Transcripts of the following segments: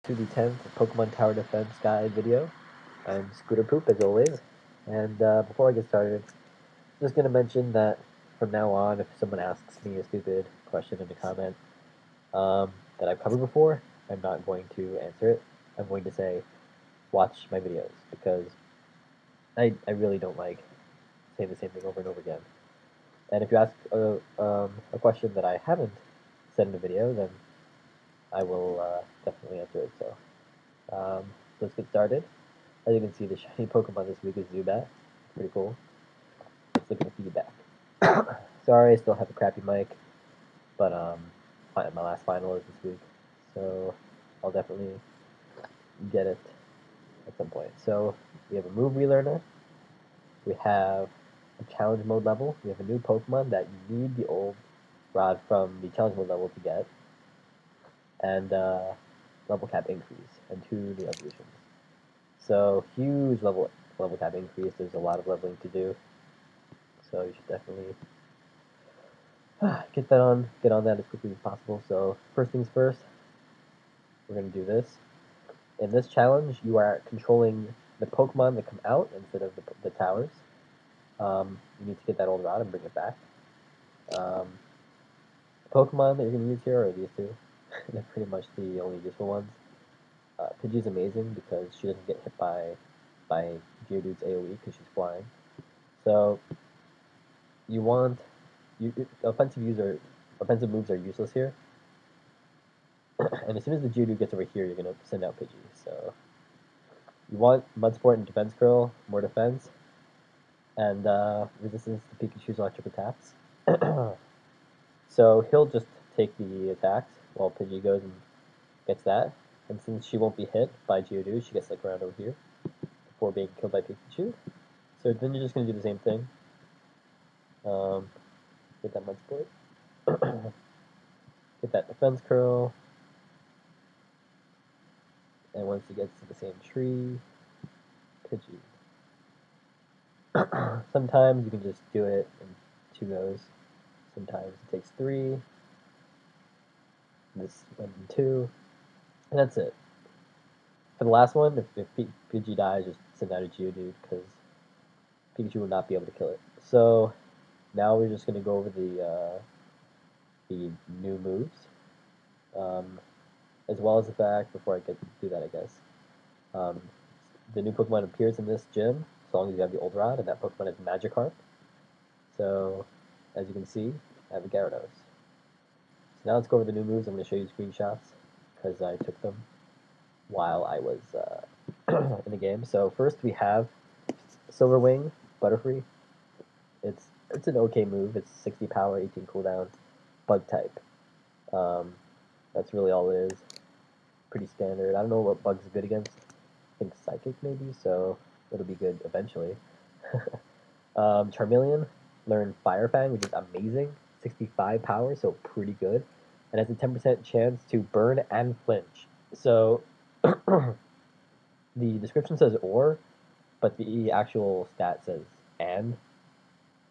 to the 10th Pokemon Tower Defense Guide video. I'm skooterpoop as always, and before I get started, I'm just going to mention that from now on, if someone asks me a stupid question in a comment that I've covered before, I'm not going to answer it. I'm going to say, watch my videos, because I really don't like saying the same thing over and over again. And if you ask a question that I haven't said in a video, then I will definitely answer it. So let's get started. As you can see, the shiny Pokemon this week is Zubat. Pretty cool. Let's look at the feedback. Sorry, I still have a crappy mic, but my last final is this week, so I'll definitely get it at some point. So we have a move relearner. We have a challenge mode level. We have a new Pokemon that you need the old rod from the challenge mode level to get, and level cap increase, and 2 new evolutions. So huge level cap increase. There's a lot of leveling to do, so you should definitely get on that as quickly as possible. So first things first, we're gonna do this. In this challenge, you are controlling the Pokemon that come out instead of the towers. You need to get that old rod and bring it back. Pokemon that you're gonna use here are these two. They're pretty much the only useful ones. Pidgey's amazing because she doesn't get hit by Geodude's AoE because she's flying. So you want offensive moves are useless here. And as soon as the Geodude gets over here, you're gonna send out Pidgey. So you want Mud Sport and Defense Curl, more defense, and resistance to Pikachu's electric attacks. So he'll just take the attacks while Pidgey goes and gets that. And since she won't be hit by Geodude, she gets like around over here before being killed by Pikachu. So then you're just going to do the same thing. Get that Mud Sport. Get that Defense Curl. And once he gets to the same tree, Pidgey. Sometimes you can just do it in 2 goes. Sometimes it takes 3. This went in 2. And that's it. For the last one, if Pidgey dies, just send out a Geodude, because Pikachu will not be able to kill it. So now we're just going to go over the new moves, as well as the fact, before I get to do that, I guess, the new Pokemon appears in this gym, as long as you have the old rod, and that Pokemon is Magikarp. So, as you can see, I have a Gyarados. So now let's go over the new moves. I'm going to show you screenshots, because I took them while I was in the game. So first we have Silver Wing, Butterfree. It's an okay move. It's 60 power, 18 cooldown, bug type. That's really all it is. Pretty standard. I don't know what bug's good against. I think Psychic maybe, so it'll be good eventually. Charmeleon, learn Fire Fang, which is amazing. 65 power, so pretty good. And has a 10% chance to burn and flinch. So the description says or, but the actual stat says and,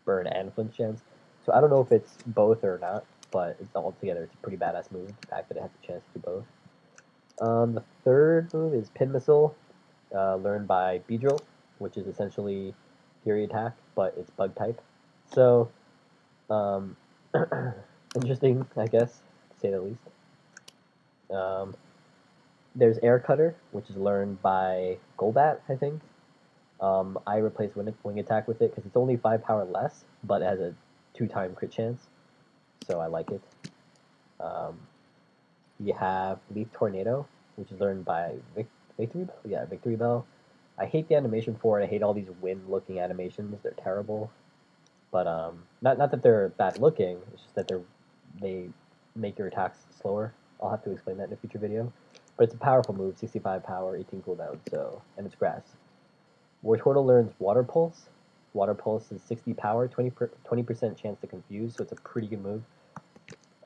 burn and flinch chance. So I don't know if it's both or not, but it's all together. It's a pretty badass move, the fact that it has a chance to do both. The third move is Pin Missile, learned by Beedrill, which is essentially Fury Attack, but it's bug type. So, interesting, I guess, to say the least. There's Air Cutter, which is learned by Golbat, I think. I replaced Wing Attack with it because it's only 5 power less, but it has a 2-time crit chance, so I like it. You have Leaf Tornado, which is learned by Victory Bell? Yeah, Victory Bell. I hate the animation for it. I hate all these wind-looking animations. They're terrible. But not that they're bad looking. It's just that they make your attacks slower. I'll have to explain that in a future video. But it's a powerful move, 65 power, 18 cooldown, so, and it's grass. Wartortle learns Water Pulse. Water Pulse is 60 power, 20% chance to confuse, so it's a pretty good move.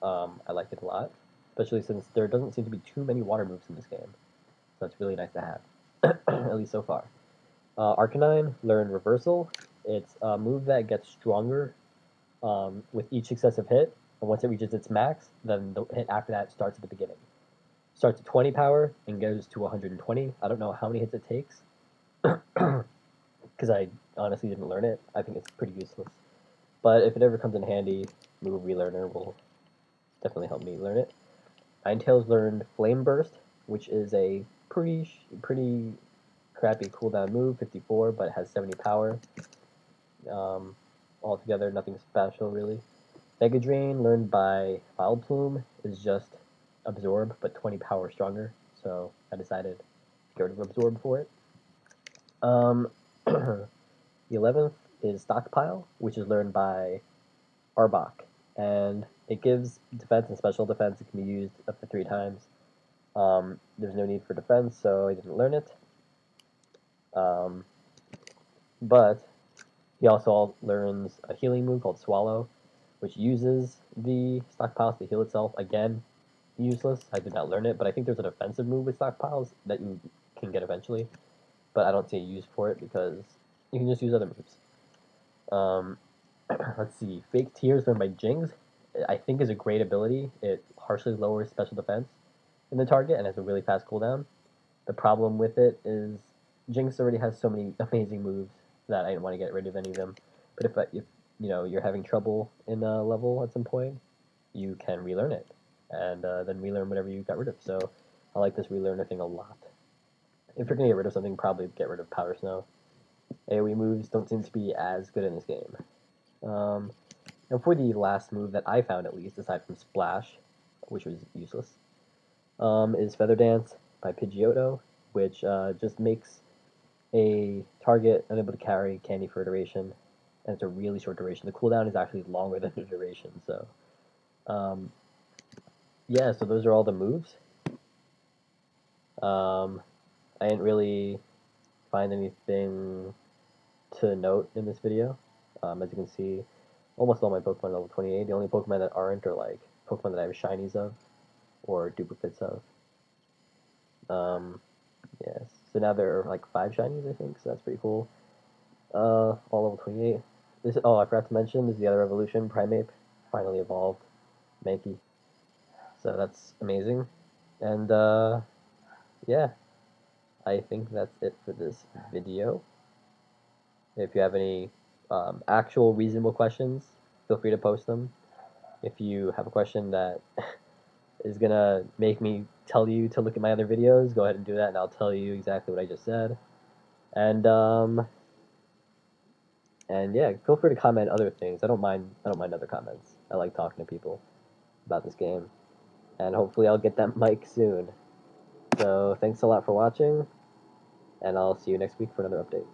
I like it a lot, especially since there doesn't seem to be too many water moves in this game. So it's really nice to have, at least so far. Arcanine, learn Reversal. It's a move that gets stronger with each successive hit, and once it reaches its max, then the hit after that starts at the beginning. starts at 20 power and goes to 120. I don't know how many hits it takes, because I honestly didn't learn it. I think it's pretty useless. But if it ever comes in handy, Move Relearner will definitely help me learn it. Ninetales learned Flame Burst, which is a pretty crappy cooldown move, 54, but it has 70 power. Altogether, nothing special really. Mega Drain, learned by Vileplume, is just Absorb, but 20 power stronger, so I decided to get rid of Absorb for it. The 11th is Stockpile, which is learned by Arbok, and it gives defense and special defense. It can be used up to 3 times. There's no need for defense, so I didn't learn it. But he also learns a healing move called Swallow, which uses the stockpiles to heal itself. Again, useless. I did not learn it, but I think there's a defensive move with stockpiles that you can get eventually. But I don't see a use for it because you can just use other moves. Let's see. Fake Tears learned by Jings, I think, is a great ability. It harshly lowers special defense in the target and has a really fast cooldown. The problem with it is Jinx already has so many amazing moves that I didn't want to get rid of any of them. But if you know you're having trouble in a level at some point, you can relearn it, and then relearn whatever you got rid of. So I like this relearner thing a lot. If you're gonna get rid of something, probably get rid of Powder Snow. AoE moves don't seem to be as good in this game. And for the last move that I found, at least, aside from Splash, which was useless, is Feather Dance by Pidgeotto, which just makes a target unable to carry candy for a duration, and it's a really short duration. The cooldown is actually longer than the duration, so yeah, so those are all the moves. I didn't really find anything to note in this video. As you can see, almost all my Pokemon are level 28. The only Pokemon that aren't are like Pokemon that I have shinies of or duplicates of. Yes, so now there are like 5 shinies, I think, so that's pretty cool. All level 28. Oh, I forgot to mention, this is the other evolution, Primeape, finally evolved, Mankey. So that's amazing. And yeah, I think that's it for this video. If you have any actual reasonable questions, feel free to post them. If you have a question that is gonna make me tell you to look at my other videos, go ahead and do that, and I'll tell you exactly what I just said. And yeah, feel free to comment other things. I don't mind other comments. I like talking to people about this game, and hopefully I'll get that mic soon. So thanks a lot for watching, and I'll see you next week for another update.